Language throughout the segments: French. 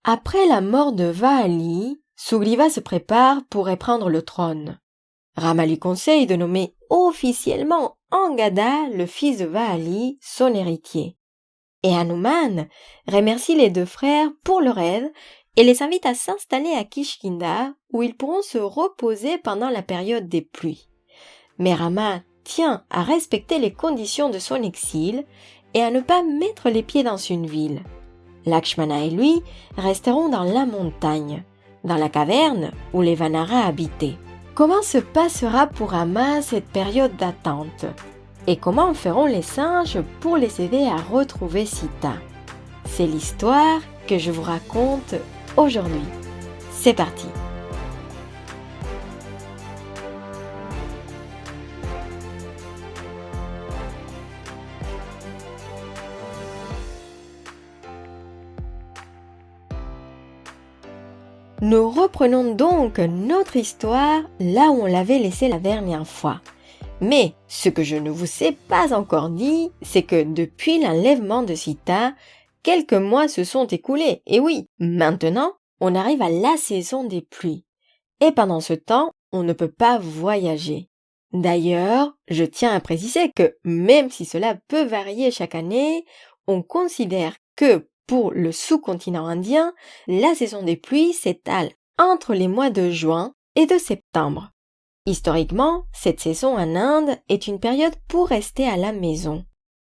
Après la mort de Vaali, Sugriva se prépare pour reprendre le trône. Rama lui conseille de nommer officiellement Angada, le fils de Vaali, son héritier. Et Hanuman remercie les deux frères pour leur aide et les invite à s'installer à Kishkinda où ils pourront se reposer pendant la période des pluies. Mais Rama tient à respecter les conditions de son exil et à ne pas mettre les pieds dans une ville. Lakshmana et lui resteront dans la montagne, dans la caverne où les Vanaras habitaient. Comment se passera pour Rama cette période d'attente? Et comment feront les singes pour les aider à retrouver Sita? C'est l'histoire que je vous raconte aujourd'hui. C'est parti! Nous reprenons donc notre histoire là où on l'avait laissée la dernière fois. Mais ce que je ne vous ai pas encore dit, c'est que depuis l'enlèvement de Sita, quelques mois se sont écoulés. Et oui, maintenant, on arrive à la saison des pluies. Et pendant ce temps, on ne peut pas voyager. D'ailleurs, je tiens à préciser que même si cela peut varier chaque année, on considère que pour le sous-continent indien, la saison des pluies s'étale entre les mois de juin et de septembre. Historiquement, cette saison en Inde est une période pour rester à la maison.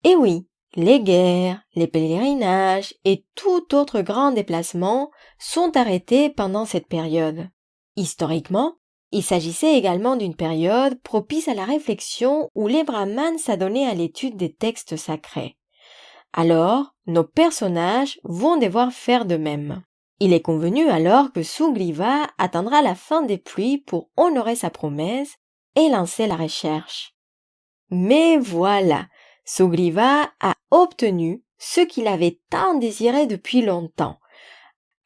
Et oui, les guerres, les pèlerinages et tout autre grand déplacement sont arrêtés pendant cette période. Historiquement, il s'agissait également d'une période propice à la réflexion où les brahmanes s'adonnaient à l'étude des textes sacrés. Alors, nos personnages vont devoir faire de même. Il est convenu alors que Sugriva attendra la fin des pluies pour honorer sa promesse et lancer la recherche. Mais voilà, Sugriva a obtenu ce qu'il avait tant désiré depuis longtemps.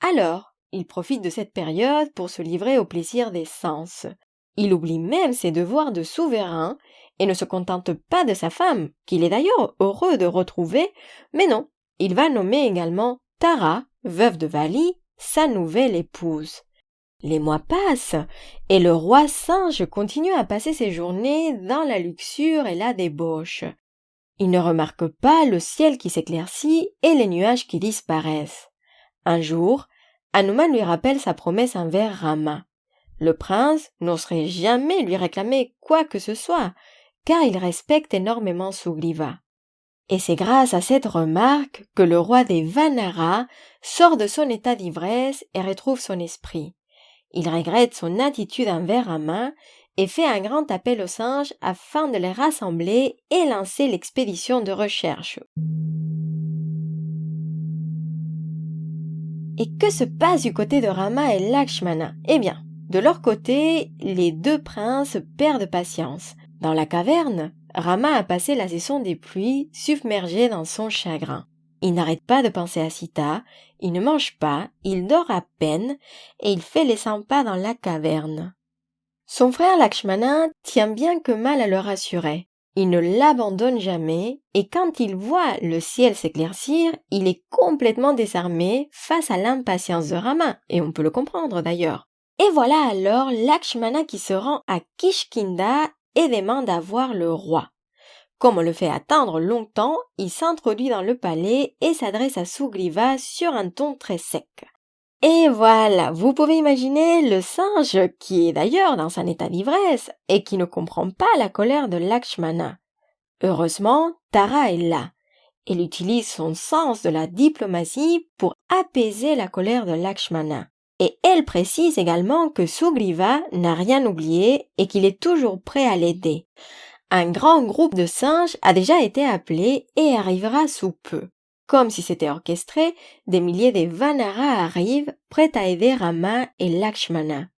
Alors, il profite de cette période pour se livrer au plaisir des sens. Il oublie même ses devoirs de souverain et ne se contente pas de sa femme, qu'il est d'ailleurs heureux de retrouver, mais non, il va nommer également Tara, veuve de Vali, sa nouvelle épouse. Les mois passent et le roi singe continue à passer ses journées dans la luxure et la débauche. Il ne remarque pas le ciel qui s'éclaircit et les nuages qui disparaissent. Un jour, Hanuman lui rappelle sa promesse envers Rama. Le prince n'oserait jamais lui réclamer quoi que ce soit, car il respecte énormément Sugriva. Et c'est grâce à cette remarque que le roi des Vanaras sort de son état d'ivresse et retrouve son esprit. Il regrette son attitude envers Rama et fait un grand appel aux singes afin de les rassembler et lancer l'expédition de recherche. Et que se passe du côté de Rama et Lakshmana? Eh bien, de leur côté, les deux princes perdent patience. Dans la caverne, Rama a passé la saison des pluies submergé dans son chagrin. Il n'arrête pas de penser à Sita, il ne mange pas, il dort à peine et il fait les 100 pas dans la caverne. Son frère Lakshmana tient bien que mal à le rassurer. Il ne l'abandonne jamais et quand il voit le ciel s'éclaircir, il est complètement désarmé face à l'impatience de Rama, et on peut le comprendre d'ailleurs. Et voilà alors Lakshmana qui se rend à Kishkinda et demande à voir le roi. Comme on le fait attendre longtemps, il s'introduit dans le palais et s'adresse à Sugriva sur un ton très sec. Et voilà, vous pouvez imaginer le singe qui est d'ailleurs dans un état d'ivresse et qui ne comprend pas la colère de Lakshmana. Heureusement, Tara est là. Elle utilise son sens de la diplomatie pour apaiser la colère de Lakshmana. Et elle précise également que Sugriva n'a rien oublié et qu'il est toujours prêt à l'aider. Un grand groupe de singes a déjà été appelé et arrivera sous peu. Comme si c'était orchestré, des milliers de Vanaras arrivent, prêts à aider Rama et Lakshmana.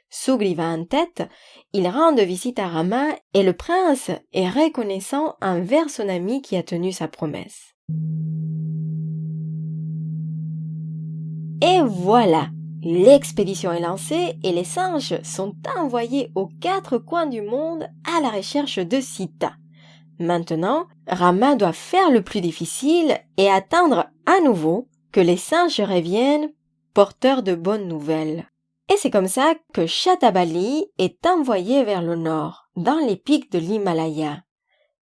Sugriva en tête, ils rendent visite à Rama et le prince est reconnaissant envers son ami qui a tenu sa promesse. Et voilà, l'expédition est lancée et les singes sont envoyés aux 4 coins du monde à la recherche de Sita. Maintenant, Rama doit faire le plus difficile et attendre à nouveau que les singes reviennent porteur de bonnes nouvelles. Et c'est comme ça que Shatabali est envoyé vers le nord, dans les pics de l'Himalaya.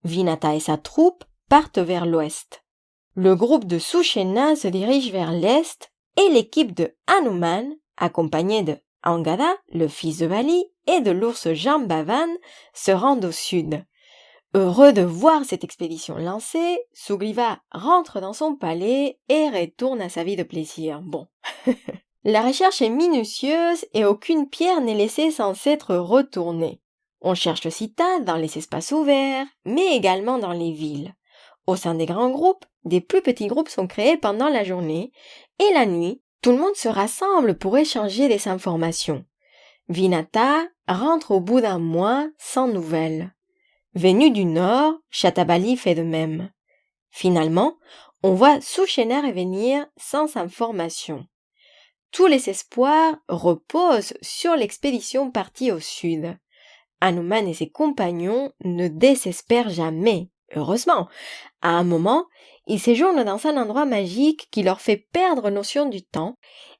Vinata et sa troupe partent vers l'ouest. Le groupe de Sushena se dirige vers l'est et l'équipe de Hanuman, accompagnée de Angada, le fils de Bali, et de l'ours Jambavan, se rendent au sud. Heureux de voir cette expédition lancée, Sugriva rentre dans son palais et retourne à sa vie de plaisir. Bon. La recherche est minutieuse et aucune pierre n'est laissée sans s'être retournée. On cherche Sita dans les espaces ouverts, mais également dans les villes. Au sein des grands groupes, des plus petits groupes sont créés pendant la journée, et la nuit, tout le monde se rassemble pour échanger des informations. Vinata rentre au bout d'un mois sans nouvelles. Venu du nord, Shatabali fait de même. Finalement, on voit Sushena revenir sans information. Tous les espoirs reposent sur l'expédition partie au sud. Hanuman et ses compagnons ne désespèrent jamais, heureusement. À un moment, ils séjournent dans un endroit magique qui leur fait perdre notion du temps,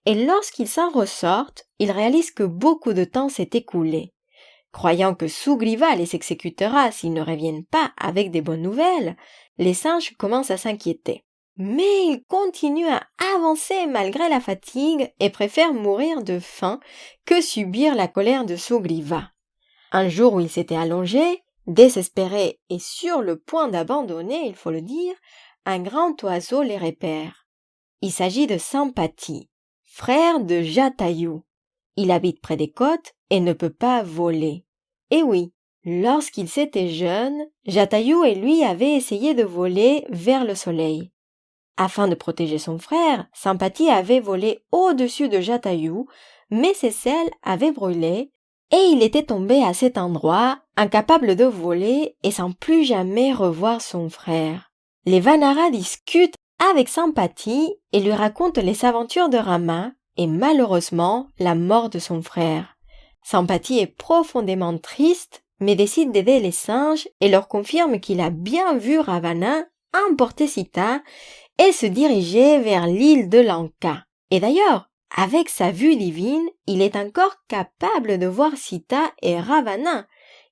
et lorsqu'ils s'en ressortent, ils réalisent que beaucoup de temps s'est écoulé. Croyant que Sugriva les exécutera s'ils ne reviennent pas avec des bonnes nouvelles, les singes commencent à s'inquiéter. Mais ils continuent à avancer malgré la fatigue et préfèrent mourir de faim que subir la colère de Sugriva. Un jour où ils s'étaient allongés, désespérés et sur le point d'abandonner, il faut le dire, un grand oiseau les repère. Il s'agit de Sampati, frère de Jatayu. Il habite près des côtes et ne peut pas voler. Et oui, lorsqu'ils étaient jeunes, Jatayu et lui avaient essayé de voler vers le soleil. Afin de protéger son frère, Sampati avait volé au-dessus de Jatayu, mais ses ailes avaient brûlé et il était tombé à cet endroit, incapable de voler et sans plus jamais revoir son frère. Les Vanaras discutent avec Sampati et lui racontent les aventures de Rama et malheureusement la mort de son frère. Sampati est profondément triste, mais décide d'aider les singes et leur confirme qu'il a bien vu Ravana emporter Sita et se diriger vers l'île de Lanka. Et d'ailleurs, avec sa vue divine, il est encore capable de voir Sita et Ravana.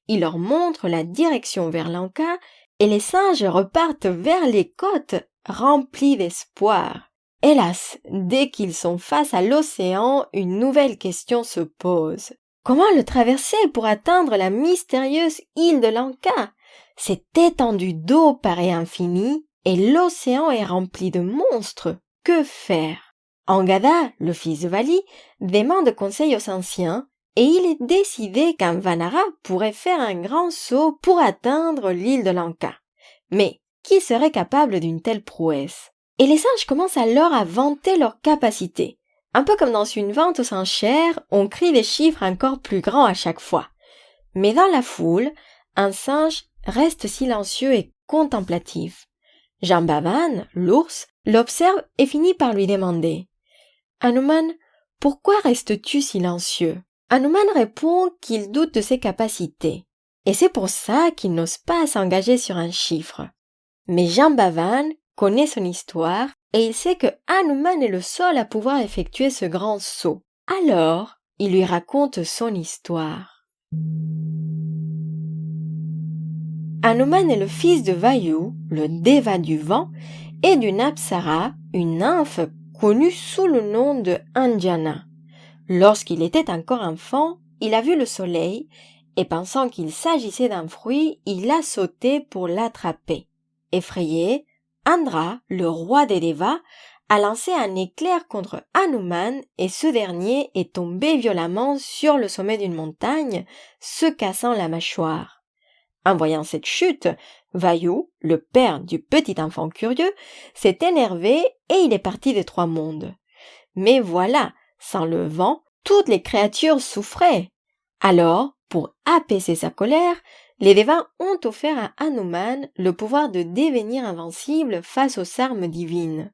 Il leur montre la direction vers Lanka et les singes repartent vers les côtes remplis d'espoir. Hélas, dès qu'ils sont face à l'océan, une nouvelle question se pose. Comment le traverser pour atteindre la mystérieuse île de Lanka? Cette étendue d'eau paraît infinie et l'océan est rempli de monstres. Que faire? Angada, le fils de Vali, demande conseil aux anciens et il est décidé qu'un Vanara pourrait faire un grand saut pour atteindre l'île de Lanka. Mais qui serait capable d'une telle prouesse? Et les singes commencent alors à vanter leurs capacités. Un peu comme dans une vente aux enchères, on crie des chiffres encore plus grands à chaque fois. Mais dans la foule, un singe reste silencieux et contemplatif. Jambavan, l'ours, l'observe et finit par lui demander « Hanuman, pourquoi restes-tu silencieux ?» Hanuman répond qu'il doute de ses capacités. Et c'est pour ça qu'il n'ose pas s'engager sur un chiffre. Mais Jambavan connaît son histoire et il sait que Hanuman est le seul à pouvoir effectuer ce grand saut. Alors, il lui raconte son histoire. Hanuman est le fils de Vayu, le déva du vent, et d'une Apsara, une nymphe connue sous le nom de Anjana. Lorsqu'il était encore enfant, il a vu le soleil et pensant qu'il s'agissait d'un fruit, il a sauté pour l'attraper. Effrayé, Indra, le roi des Devas, a lancé un éclair contre Hanuman et ce dernier est tombé violemment sur le sommet d'une montagne, se cassant la mâchoire. En voyant cette chute, Vayu, le père du petit enfant curieux, s'est énervé et il est parti des trois mondes. Mais voilà, sans le vent, toutes les créatures souffraient. Alors, pour apaiser sa colère, les Devas ont offert à Hanuman le pouvoir de devenir invincible face aux armes divines.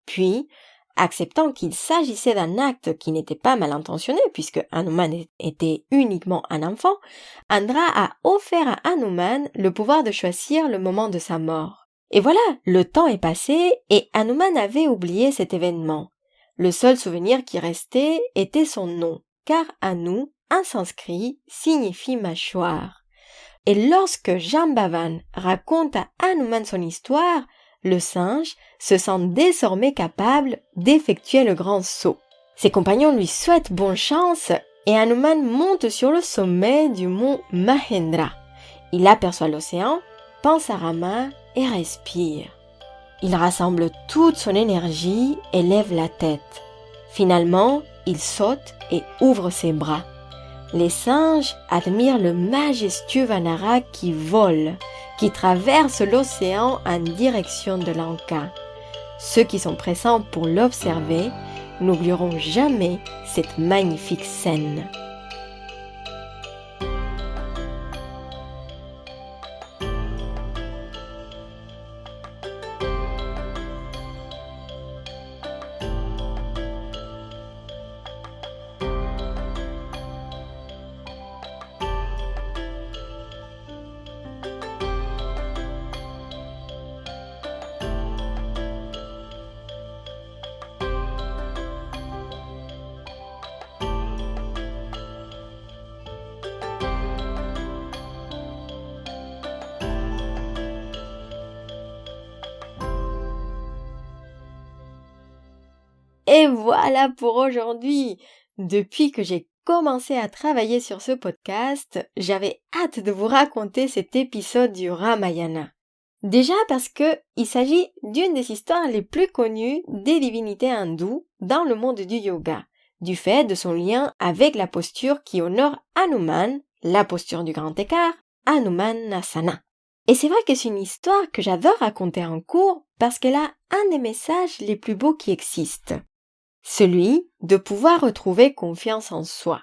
Puis, acceptant qu'il s'agissait d'un acte qui n'était pas mal intentionné puisque Hanuman était uniquement un enfant, Indra a offert à Hanuman le pouvoir de choisir le moment de sa mort. Et voilà, le temps est passé et Hanuman avait oublié cet événement. Le seul souvenir qui restait était son nom, car Anu, en sanskrit, signifie mâchoire. Et lorsque Jambavan raconte à Hanuman son histoire, le singe se sent désormais capable d'effectuer le grand saut. Ses compagnons lui souhaitent bonne chance et Hanuman monte sur le sommet du mont Mahendra. Il aperçoit l'océan, pense à Rama et respire. Il rassemble toute son énergie et lève la tête. Finalement, il saute et ouvre ses bras. Les singes admirent le majestueux Vanara qui vole, qui traverse l'océan en direction de Lanka. Ceux qui sont présents pour l'observer n'oublieront jamais cette magnifique scène. Et voilà pour aujourd'hui. Depuis que j'ai commencé à travailler sur ce podcast, j'avais hâte de vous raconter cet épisode du Ramayana. Déjà parce que il s'agit d'une des histoires les plus connues des divinités hindoues dans le monde du yoga, du fait de son lien avec la posture qui honore Hanuman, la posture du grand écart, Hanumanasana. Et c'est vrai que c'est une histoire que j'adore raconter en cours parce qu'elle a un des messages les plus beaux qui existent. Celui de pouvoir retrouver confiance en soi.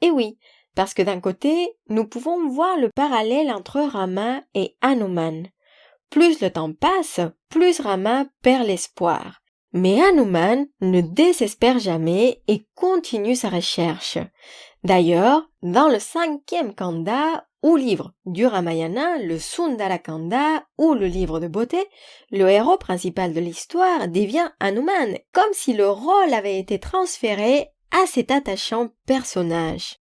Et oui, parce que d'un côté, nous pouvons voir le parallèle entre Rama et Hanuman. Plus le temps passe, plus Rama perd l'espoir. Mais Hanuman ne désespère jamais et continue sa recherche. D'ailleurs, dans le 5e kanda, ou livre du Ramayana, le Sundarakanda ou le livre de beauté, le héros principal de l'histoire devient Hanuman, comme si le rôle avait été transféré à cet attachant personnage.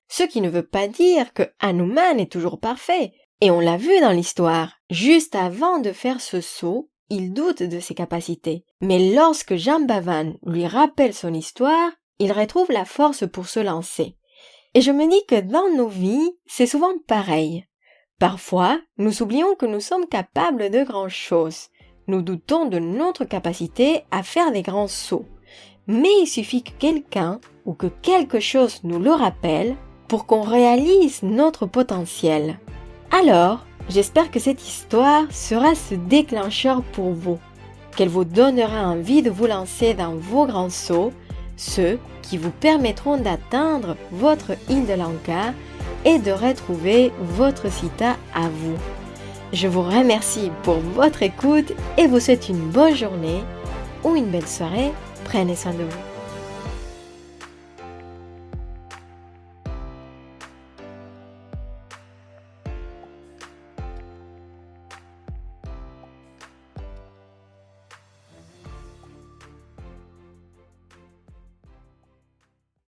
Ce qui ne veut pas dire que Hanuman est toujours parfait. Et on l'a vu dans l'histoire, juste avant de faire ce saut, il doute de ses capacités. Mais lorsque Jambavan lui rappelle son histoire, il retrouve la force pour se lancer. Et je me dis que dans nos vies, c'est souvent pareil. Parfois, nous oublions que nous sommes capables de grandes choses. Nous doutons de notre capacité à faire des grands sauts. Mais il suffit que quelqu'un ou que quelque chose nous le rappelle pour qu'on réalise notre potentiel. Alors, j'espère que cette histoire sera ce déclencheur pour vous, qu'elle vous donnera envie de vous lancer dans vos grands sauts, ceux qui vous permettront d'atteindre votre île de Lanka et de retrouver votre Sita à vous. Je vous remercie pour votre écoute et vous souhaite une bonne journée ou une belle soirée. Prenez soin de vous.